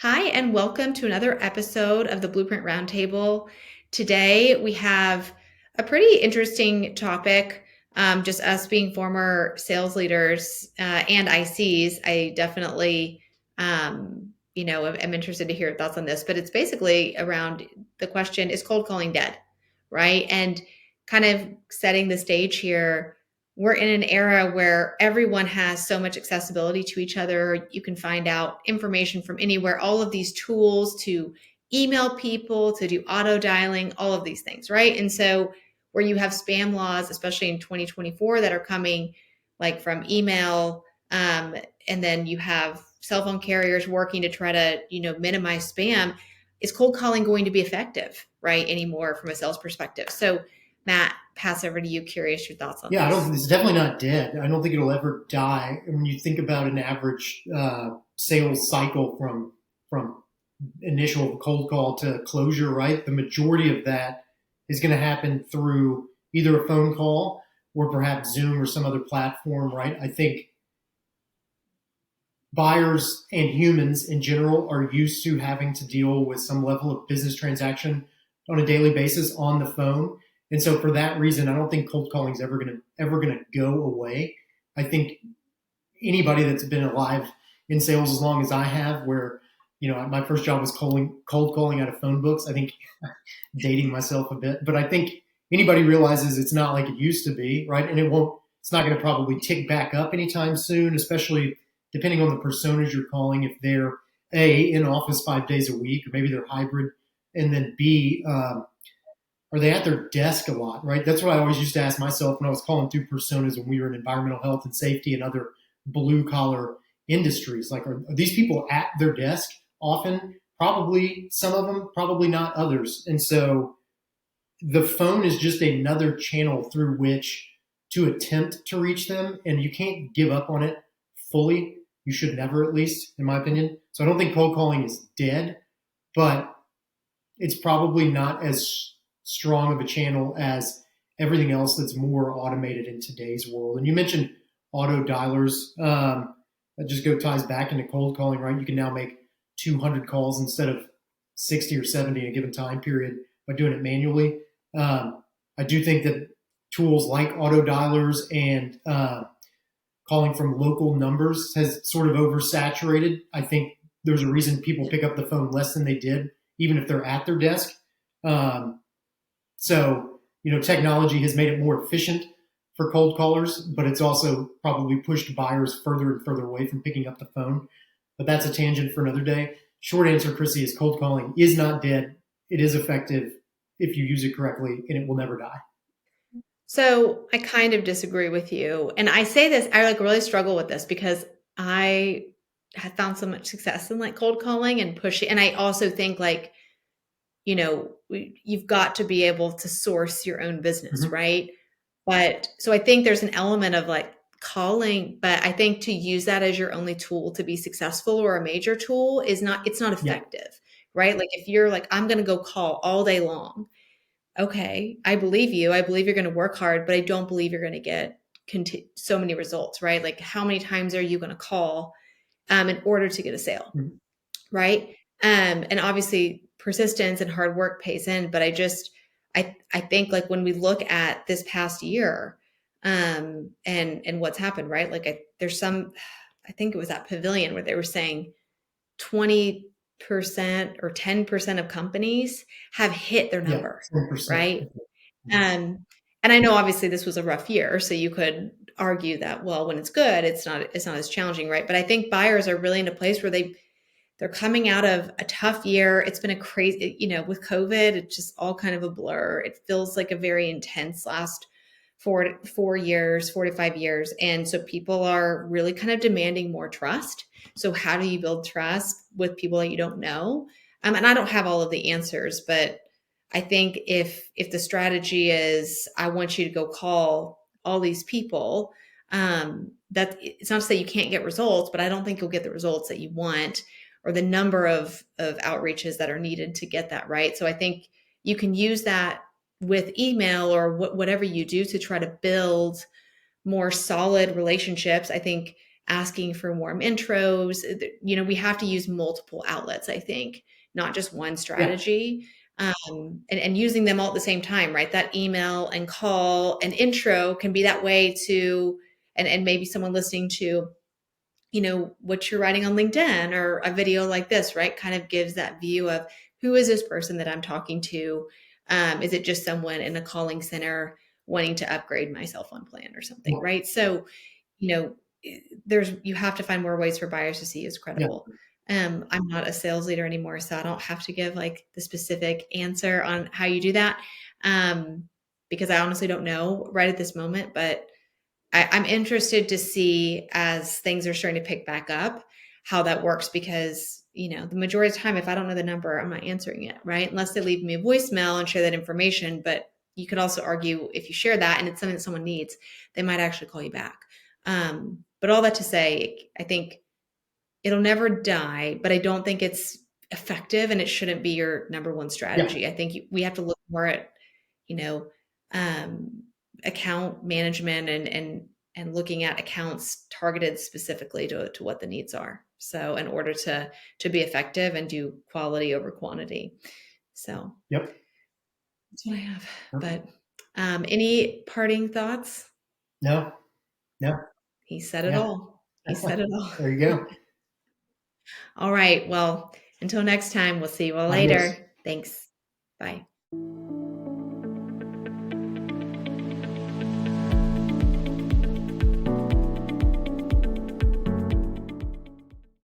Hi, and welcome to another episode of the Blueprint Roundtable. Today, we have a pretty interesting topic. Just us being former sales leaders and ICs, I definitely, am interested to hear your thoughts on this. But it's basically around the question: is cold calling dead? Right? And kind of setting the stage here, we're in an era where everyone has so much accessibility to each other. You can find out information from anywhere, all of these tools to email people, to do auto dialing, all of these things, right? And so, where you have spam laws, especially in 2024, that are coming like from email, and then you have cell phone carriers working to try to, minimize spam. Is cold calling going to be effective, right, anymore from a sales perspective? So, Matt, pass over to you. Curious your thoughts on Yeah, I this. don't. It's definitely not dead. I don't think it'll ever die. And when you think about an average sales cycle from initial cold call to closure, right? The majority of that is going to happen through either a phone call or perhaps Zoom or some other platform, right? I think buyers and humans in general are used to having to deal with some level of business transaction on a daily basis on the phone. And so for that reason, I don't think cold calling is ever gonna go away. I think anybody that's been alive in sales as long as I have, where my first job was cold calling out of phone books. I think dating myself a bit, but I think anybody realizes it's not like it used to be, right? And it won't. It's not going to probably tick back up anytime soon, especially depending on the personas you're calling. If they're in office 5 days a week, or maybe they're hybrid, and then B, are they at their desk a lot, right? That's what I always used to ask myself when I was calling through personas when we were in environmental health and safety and other blue collar industries. Like, are these people at their desk often? Probably some of them, probably not others. And so the phone is just another channel through which to attempt to reach them, and you can't give up on it fully. You should never, at least, in my opinion. So I don't think cold calling is dead, but it's probably not as strong of a channel as everything else that's more automated in today's world. And you mentioned auto dialers. That just ties back into cold calling, right? You can now make 200 calls instead of 60 or 70 in a given time period by doing it manually. I do think that tools like auto dialers and calling from local numbers has sort of oversaturated. I think there's a reason people pick up the phone less than they did, even if they're at their desk. Um, technology has made it more efficient for cold callers, but it's also probably pushed buyers further and further away from picking up the phone. But that's a tangent for another day. Short answer, Krissy, is cold calling is not dead. It is effective if you use it correctly, and it will never die. So I kind of disagree with you. And I say this, I like really struggle with this because I have found so much success in like cold calling and pushing. And I also think like, you've got to be able to source your own business, Mm-hmm. right? But so I think there's an element of like calling, but I think to use that as your only tool to be successful or a major tool it's not Yeah. effective, right? Like if you're like, I'm going to go call all day long. Okay, I believe you. I believe you're going to work hard, but I don't believe you're going to get so many results, right? Like how many times are you going to call in order to get a sale, Mm-hmm. right? And obviously persistence and hard work pays in, but I think like when we look at this past year, and what's happened, right? Like there's some, I think it was at Pavilion where they were saying 20% or 10% of companies have hit their Yeah. number, 10%. right? Um, and I know obviously this was a rough year, so you could argue that, well, when it's good, it's not as challenging, right? But I think buyers are really in a place where they're coming out of a tough year. It's been a crazy, with COVID, it's just all kind of a blur. It feels like a very intense last 4 years, 4 to 5 years. And so people are really kind of demanding more trust. So how do you build trust with people that you don't know? And I don't have all of the answers, but I think if the strategy is I want you to go call all these people, that it's not to say you can't get results, but I don't think you'll get the results that you want or the number of outreaches that are needed to get that right. So I think you can use that with email or whatever you do to try to build more solid relationships. I think asking for warm intros. We have to use multiple outlets, I think, not just one Yeah. strategy. And using them all at the same time, right? That email and call and intro can be that way to, and maybe someone listening to, what you're writing on LinkedIn or a video like this, right? Kind of gives that view of who is this person that I'm talking to? Is it just someone in a calling center wanting to upgrade my cell phone plan or something, Yeah. right? So, you know, you have to find more ways for buyers to see you as Yeah. credible. I'm not a sales leader anymore, so I don't have to give like the specific answer on how you do that, um, because I honestly don't know right at this moment. But I'm interested to see as things are starting to pick back up how that works because, the majority of the time, if I don't know the number, I'm not answering it, right? Unless they leave me a voicemail and share that information. But you could also argue if you share that and it's something that someone needs, they might actually call you back. But all that to say, I think it'll never die, but I don't think it's effective and it shouldn't be your number one Yeah. strategy. I think we have to look more at, you know, um, account management and looking at accounts targeted specifically to what the needs are. So in order to be effective and do quality over quantity. So Yep. that's what I have. Perfect. But any parting thoughts? No. No. He said it Yeah. all. He said it all. There you go. All right. Well, until next time, we'll see you all Adios. later. Thanks. Bye.